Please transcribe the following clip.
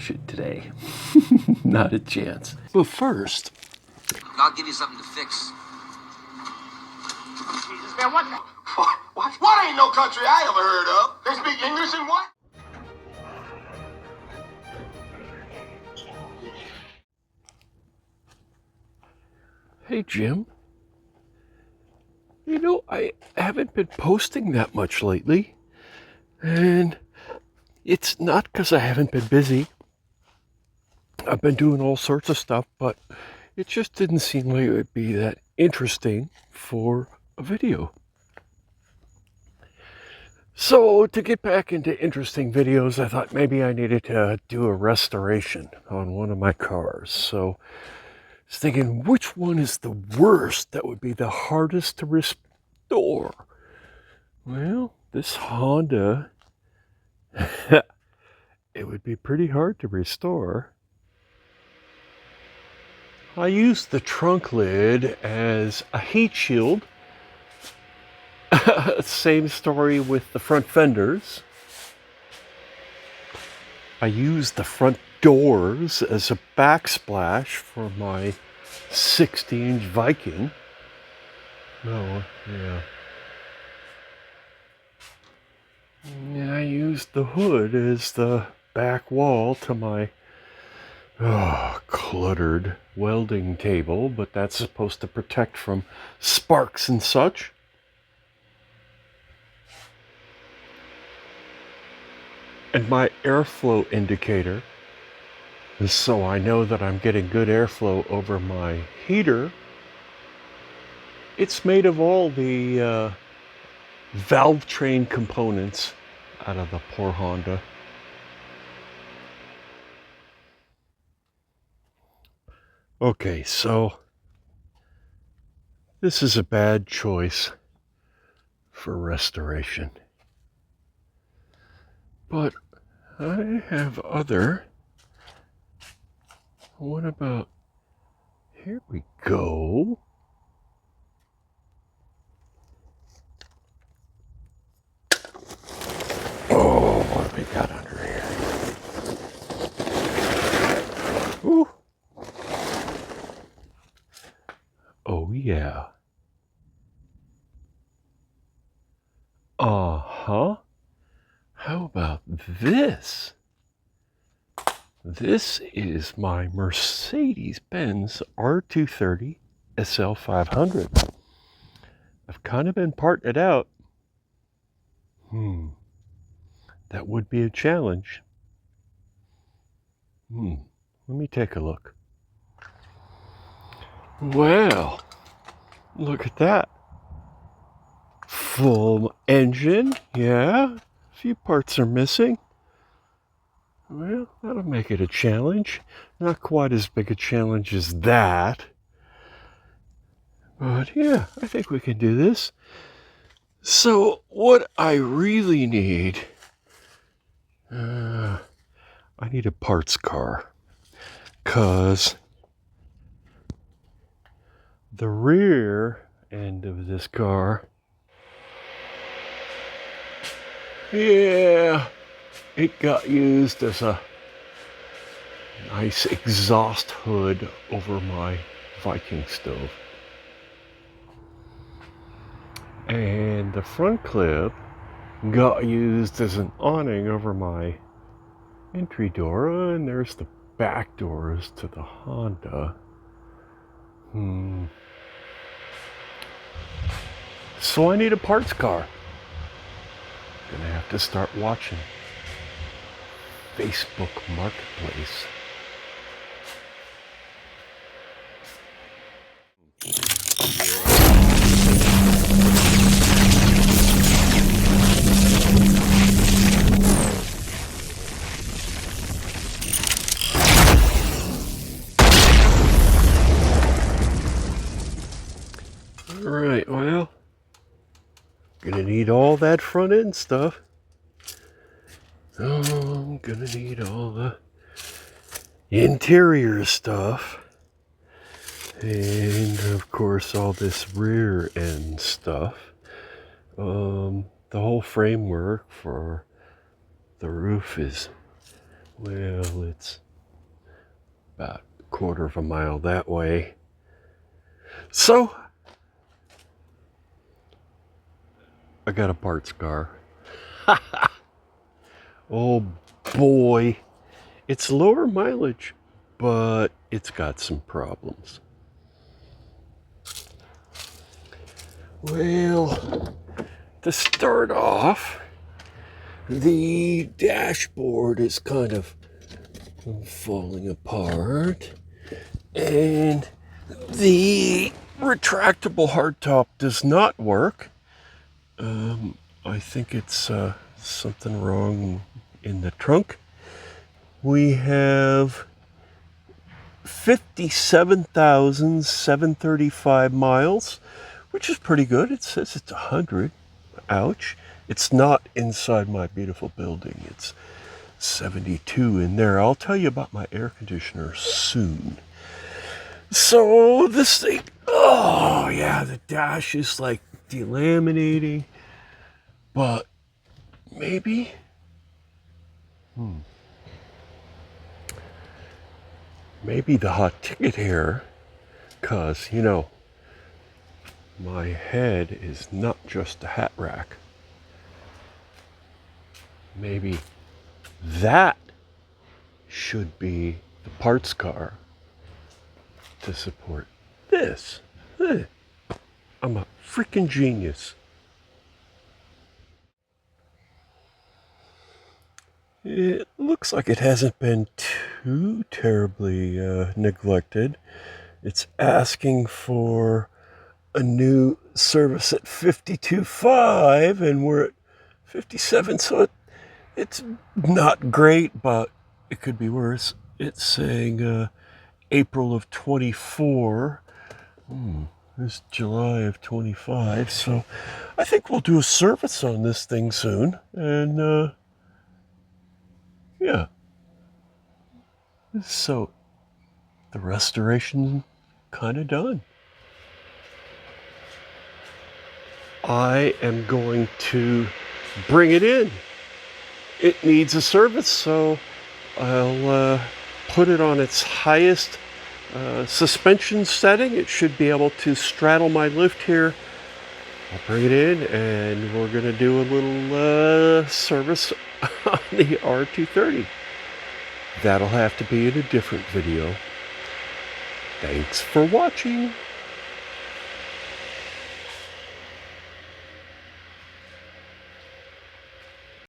finish it today. Not a chance. But first, I'll give you something to fix. Jesus, man, what the? What ain't no country I ever heard of? They speak English and what? hey Jim, you know, I haven't been posting that much lately. And it's not because I haven't been busy. I've been doing all sorts of stuff, but it just didn't seem like it would be that interesting for a video. So to get back into interesting videos, I thought maybe I needed to do a restoration on one of my cars. So I was thinking, which one is the worst that would be the hardest to restore? Well, this Honda, it would be pretty hard to restore. I used the trunk lid as a heat shield. Same story with the front fenders. I used the front doors as a backsplash for my 60-inch Viking. Oh, yeah. And I used the hood as the back wall to my cluttered welding table, but that's supposed to protect from sparks and such. And my airflow indicator, so I know that I'm getting good airflow over my heater. It's made of all the valve train components out of the poor Honda. Okay, so this is a bad choice for restoration. But I have other. What about, here we go. Oh, what have we got under here? Ooh. Oh, yeah. Uh-huh. How about this? This is my Mercedes-Benz r230 SL500. I've kind of been parting it out. That would be a challenge. Let me take a look. Well, look at that. Full engine, yeah. A few parts are missing. Well, that'll make it a challenge. Not quite as big a challenge as that. But yeah, I think we can do this. So what I really need, I need a parts car. 'Cause the rear end of this car, yeah, it got used as a nice exhaust hood over my Viking stove. And the front clip got used as an awning over my entry door, and there's the back doors to the Honda. So I need a parts car. Gonna have to start watching Facebook Marketplace. Alright, well, gonna need all that front end stuff. Oh, I'm gonna need all the interior stuff. And of course all this rear end stuff. The whole framework for the roof is, Well, it's about a quarter of a mile that way. So, I got a parts car. Oh boy. It's lower mileage, but it's got some problems. Well, to start off, the dashboard is kind of falling apart, and the retractable hardtop does not work. I think it's something wrong in the trunk. We have 57,735 miles, which is pretty good. It says it's 100. Ouch. It's not inside my beautiful building. It's 72 in there. I'll tell you about my air conditioner soon. So this thing, oh yeah, the dash is like delaminating, but maybe, maybe the hot ticket here, because, you know, my head is not just a hat rack. Maybe that should be the parts car to support this. I'm a freaking genius. It looks like it hasn't been too terribly neglected. It's asking for a new service at 52.5 and we're at 57, so it's not great, but it could be worse. It's saying April of 24. It's July of 25, so I think we'll do a service on this thing soon, and yeah. So the restoration kind of done. I am going to bring it in. It needs a service, so I'll put it on its highest suspension setting. It should be able to straddle my lift here. I'll bring it in and we're going to do a little service on the r230. That'll have to be in a different video. Thanks for watching.